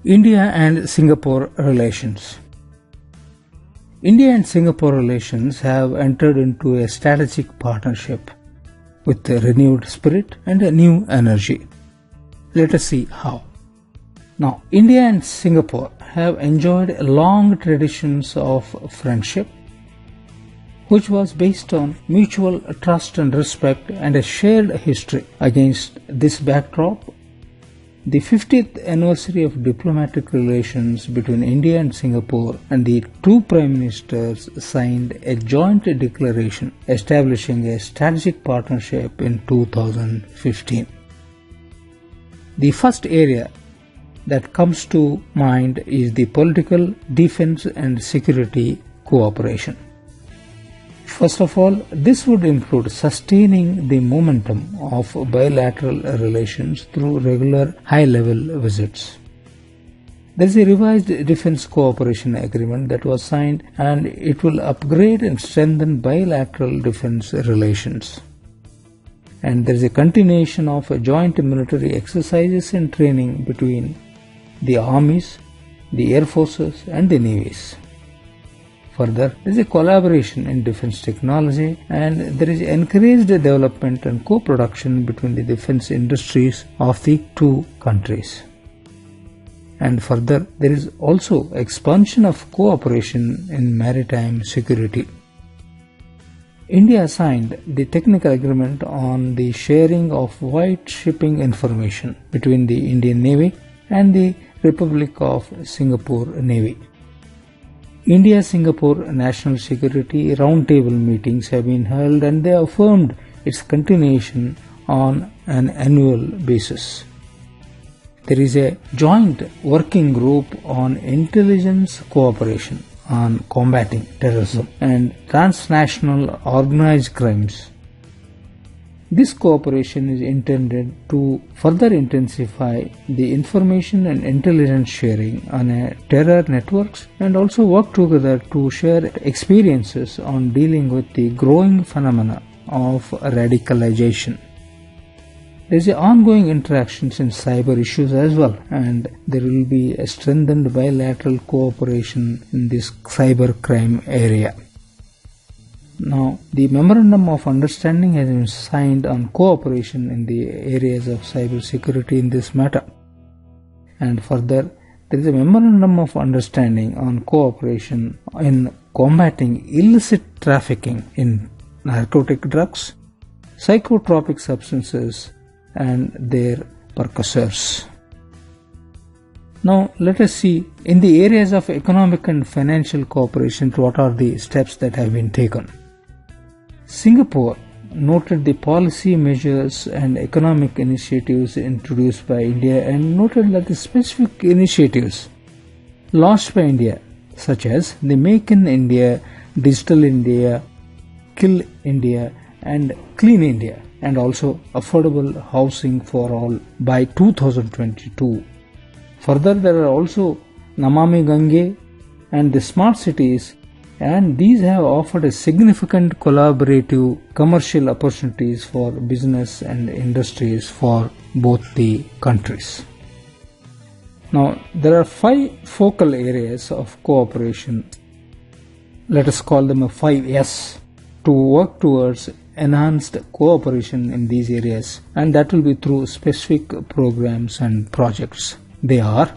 India and Singapore relations. India and Singapore relations have entered into a strategic partnership with a renewed spirit and a new energy. Let us see how. Now, India and Singapore have enjoyed long traditions of friendship, which was based on mutual trust and respect and a shared history. Against this backdrop, the 50th anniversary of diplomatic relations between India and Singapore and the two prime ministers signed a joint declaration establishing a strategic partnership in 2015. The first area that comes to mind is the political, defense and security cooperation. First of all, this would include sustaining the momentum of bilateral relations through regular high-level visits. There is a revised defense cooperation agreement that was signed, and it will upgrade and strengthen bilateral defense relations. And there is a continuation of joint military exercises and training between the armies, the air forces and the navies. Further, there is a collaboration in defense technology, and there is encouraged development and co-production between the defense industries of the two countries. And further, there is also expansion of cooperation in maritime security. India signed the technical agreement on the sharing of white shipping information between the Indian Navy and the Republic of Singapore Navy. India-Singapore national security roundtable meetings have been held, and they affirmed its continuation on an annual basis. There is a joint working group on intelligence cooperation on combating terrorism and transnational organized crimes. This cooperation is intended to further intensify the information and intelligence sharing on terror networks and also work together to share experiences on dealing with the growing phenomena of radicalization. There is ongoing interactions in cyber issues as well, and there will be a strengthened bilateral cooperation in this cyber crime area. Now, the Memorandum of Understanding has been signed on cooperation in the areas of cyber security in this matter. And further, there is a Memorandum of Understanding on cooperation in combating illicit trafficking in narcotic drugs, psychotropic substances, and their precursors. Now, let us see in the areas of economic and financial cooperation what are the steps that have been taken. Singapore noted the policy measures and economic initiatives introduced by India and noted that the specific initiatives launched by India, such as the Make in India, Digital India, Kill India and Clean India, and also affordable housing for all by 2022. Further, there are also Namami Gange and the smart cities, and these have offered a significant collaborative commercial opportunities for business and industries for both the countries. Now, there are 5 focal areas of cooperation. Let us call them a 5S to work towards enhanced cooperation in these areas, and that will be through specific programs and projects. They are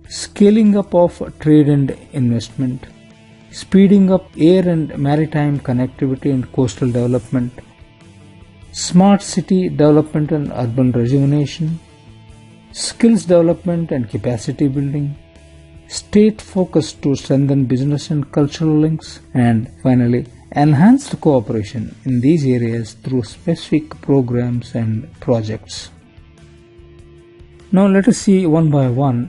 scaling up of trade and investment, speeding up air and maritime connectivity and coastal development, smart city development and urban rejuvenation, skills development and capacity building, state focus to strengthen business and cultural links, and finally, enhanced cooperation in these areas through specific programs and projects. Now let us see one by one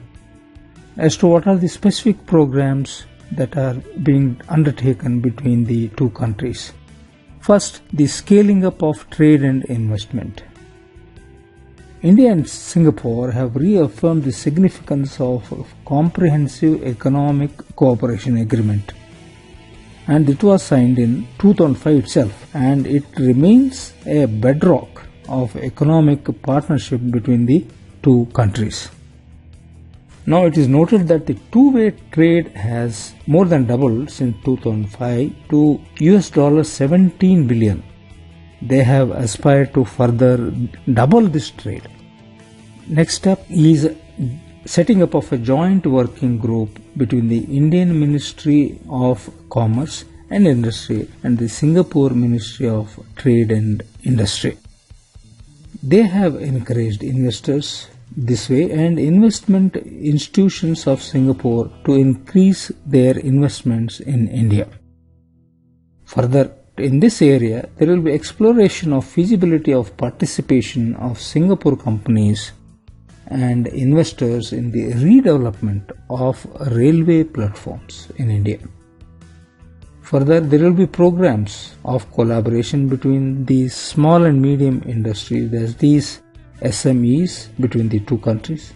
as to what are the specific programs that are being undertaken between the two countries. First, the scaling up of trade and investment. India and Singapore have reaffirmed the significance of comprehensive economic cooperation agreement, and it was signed in 2005 itself, and it remains a bedrock of economic partnership between the two countries. Now it is noted that the two-way trade has more than doubled since 2005 to $17 billion. They have aspired to further double this trade. Next step is setting up of a joint working group between the Indian Ministry of Commerce and Industry and the Singapore Ministry of Trade and Industry. They have encouraged investors this way and investment institutions of Singapore to increase their investments in India. Further, in this area, there will be exploration of feasibility of participation of Singapore companies and investors in the redevelopment of railway platforms in India. Further, there will be programs of collaboration between the small and medium industries, there's these SMEs between the two countries,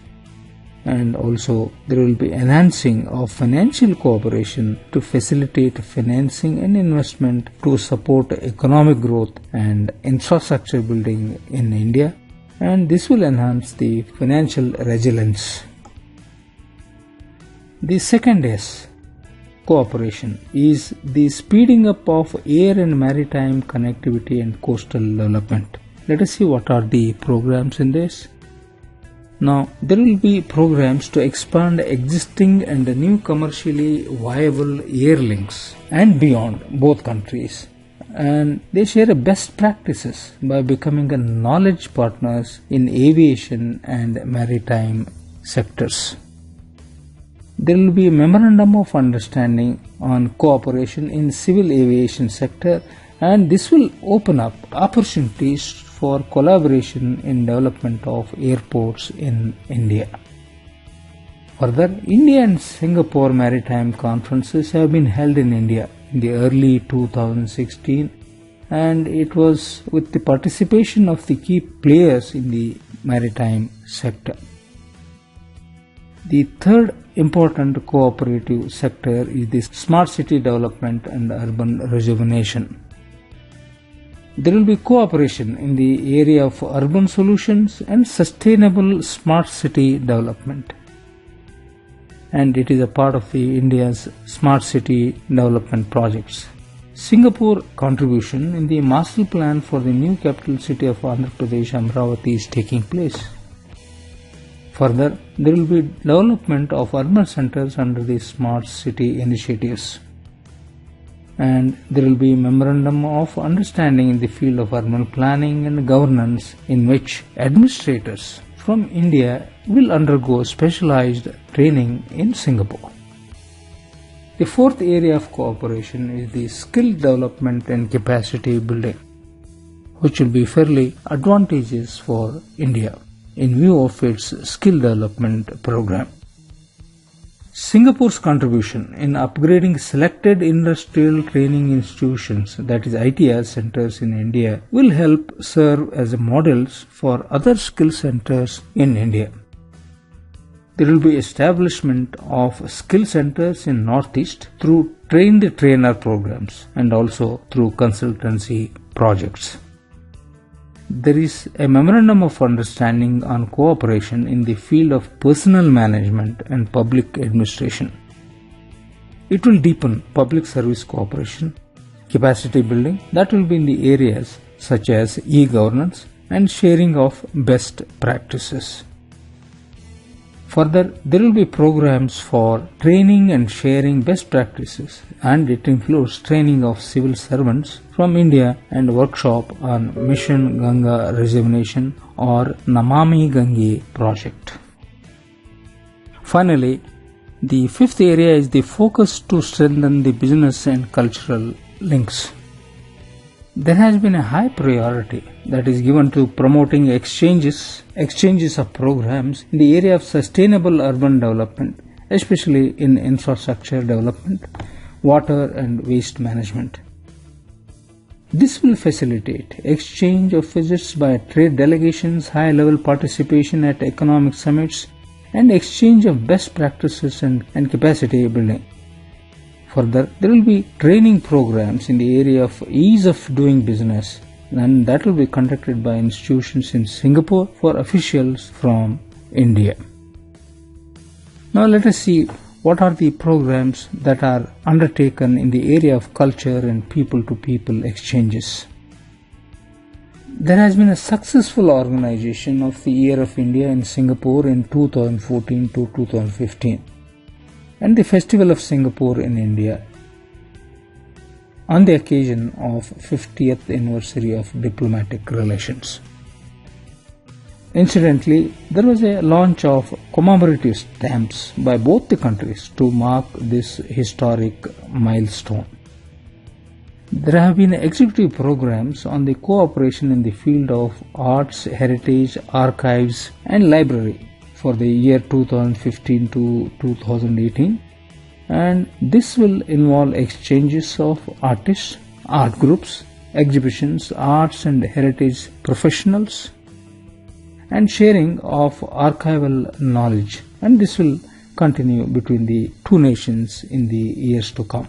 and also there will be enhancing of financial cooperation to facilitate financing and investment to support economic growth and infrastructure building in India, and this will enhance the financial resilience. The second S, cooperation, is the speeding up of air and maritime connectivity and coastal development. Let us see what are the programs in this. Now, there will be programs to expand existing and new commercially viable air links and beyond both countries. And they share best practices by becoming a knowledge partners in aviation and maritime sectors. There will be a memorandum of understanding on cooperation in civil aviation sector, and this will open up opportunities for collaboration in development of airports in India. Further, India and Singapore maritime conferences have been held in India in the early 2016, and it was with the participation of the key players in the maritime sector. The third important cooperative sector is the smart city development and urban rejuvenation. There will be cooperation in the area of urban solutions and sustainable smart city development, and it is a part of the India's smart city development projects. Singapore contribution in the master plan for the new capital city of Andhra Pradesh, Amravati, is taking place. Further, there will be development of urban centers under the smart city initiatives, and there will be memorandum of understanding in the field of urban planning and governance, in which administrators from India will undergo specialized training in Singapore. The fourth area of cooperation is the skill development and capacity building, which will be fairly advantageous for India in view of its skill development program. Singapore's contribution in upgrading selected industrial training institutions, that is IAS centers in India, will help serve as models for other skill centers in India. There will be establishment of skill centers in Northeast through trained trainer programs and also through consultancy projects. There is a memorandum of understanding on cooperation in the field of personnel management and public administration. It will deepen public service cooperation, capacity building, that will be in the areas such as e-governance and sharing of best practices. Further, there will be programs for training and sharing best practices, and it includes training of civil servants from India and workshop on Mission Ganga Rejuvenation or Namami Gange project. Finally, the fifth area is the focus to strengthen the business and cultural links. There has been a high priority that is given to promoting exchanges of programs in the area of sustainable urban development, especially in infrastructure development, water and waste management. This will facilitate exchange of visits by trade delegations, high-level participation at economic summits, and exchange of best practices and capacity building. Further, there will be training programs in the area of ease of doing business, and that will be conducted by institutions in Singapore for officials from India. Now let us see what are the programs that are undertaken in the area of culture and people-to-people exchanges. There has been a successful organization of the Year of India in Singapore in 2014 to 2015 and the Festival of Singapore in India on the occasion of 50th anniversary of diplomatic relations. Incidentally, there was a launch of commemorative stamps by both the countries to mark this historic milestone. There have been executive programs on the cooperation in the field of arts, heritage, archives and library for the year 2015 to 2018, and this will involve exchanges of artists, art groups, exhibitions, arts and heritage professionals and sharing of archival knowledge, and this will continue between the two nations in the years to come.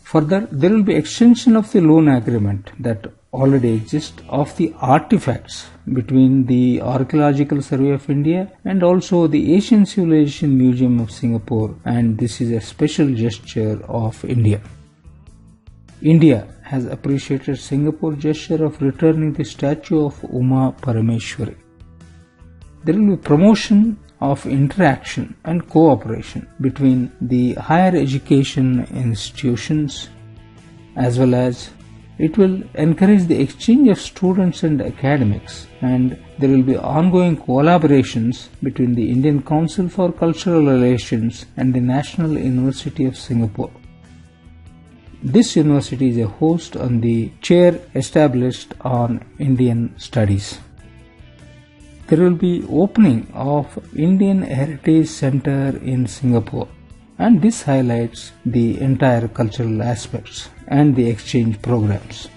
Further, there will be extension of the loan agreement that already exists of the artifacts between the Archaeological Survey of India and also the Asian Civilization Museum of Singapore, and this is a special gesture of India. India has appreciated Singapore's gesture of returning the statue of Uma Parameshwari. There will be promotion of interaction and cooperation between the higher education institutions, as well as it will encourage the exchange of students and academics, and there will be ongoing collaborations between the Indian Council for Cultural Relations and the National University of Singapore. This university is a host on the chair established on Indian studies. There will be opening of Indian Heritage Center in Singapore, and this highlights the entire cultural aspects and the exchange programs.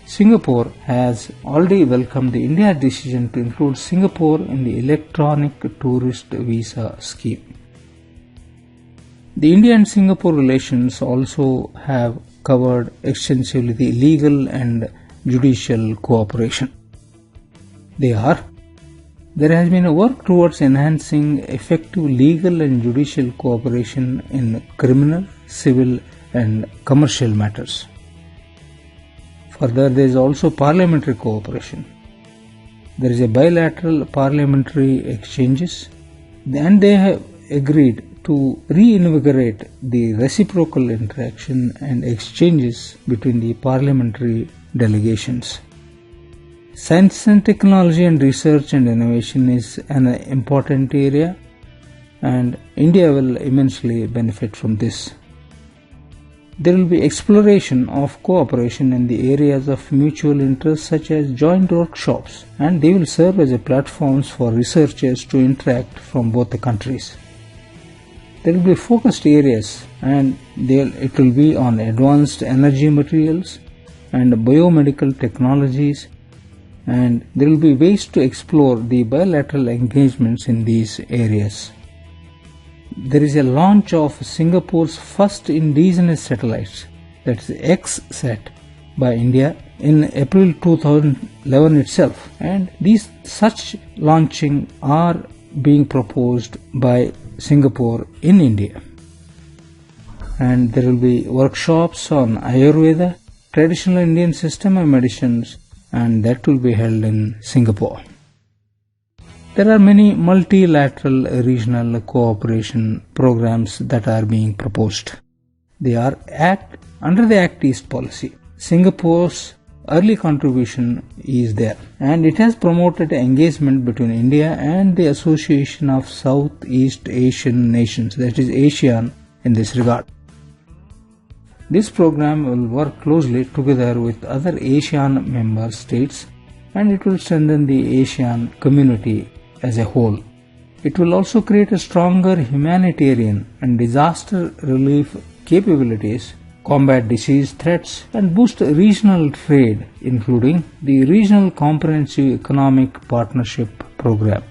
Singapore has already welcomed the India's decision to include Singapore in the electronic tourist visa scheme. The India and Singapore relations also have covered extensively the legal and judicial cooperation. There has been a work towards enhancing effective legal and judicial cooperation in criminal, civil and commercial matters. Further, there is also parliamentary cooperation. There is a bilateral parliamentary exchanges, and they have agreed to reinvigorate the reciprocal interaction and exchanges between the parliamentary delegations. Science and technology and research and innovation is an important area, and India will immensely benefit from this. There will be exploration of cooperation in the areas of mutual interest such as joint workshops, and they will serve as a platforms for researchers to interact from both the countries. There will be focused areas, and it will be on advanced energy materials and biomedical technologies, and there will be ways to explore the bilateral engagements in these areas. There is a launch of Singapore's first indigenous satellites, that's XSat, by India in April 2011 itself, and these such launching are being proposed by Singapore in India. And there will be workshops on Ayurveda, traditional Indian system of medicines, and that will be held in Singapore. There are many multilateral regional cooperation programs that are being proposed. They are under the Act East policy. Singapore's early contribution is there, and it has promoted engagement between India and the Association of Southeast Asian Nations, that is ASEAN, in this regard. This program will work closely together with other ASEAN member states, and it will strengthen the ASEAN community as a whole. It will also create a stronger humanitarian and disaster relief capabilities, combat disease threats, and boost regional trade, including the Regional Comprehensive Economic Partnership Program.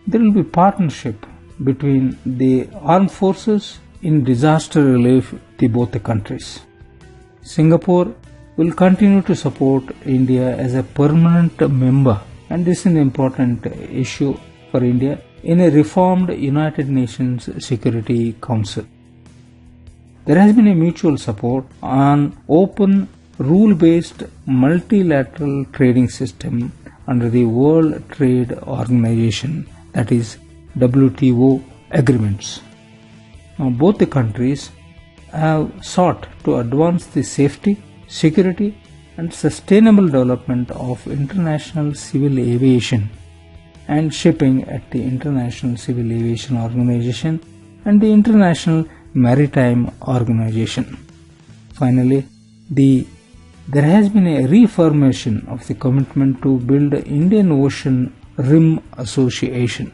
There will be partnership between the armed forces in disaster relief to both the countries. Singapore will continue to support India as a permanent member, and this is an important issue for India, in a reformed United Nations Security Council. There has been a mutual support on open, rule-based multilateral trading system under the World Trade Organization, that is WTO agreements. Now, both the countries have sought to advance the safety, security and sustainable development of international civil aviation and shipping at the International Civil Aviation Organization and the International Maritime Organization. Finally, there has been a reaffirmation of the commitment to build Indian Ocean Rim Association.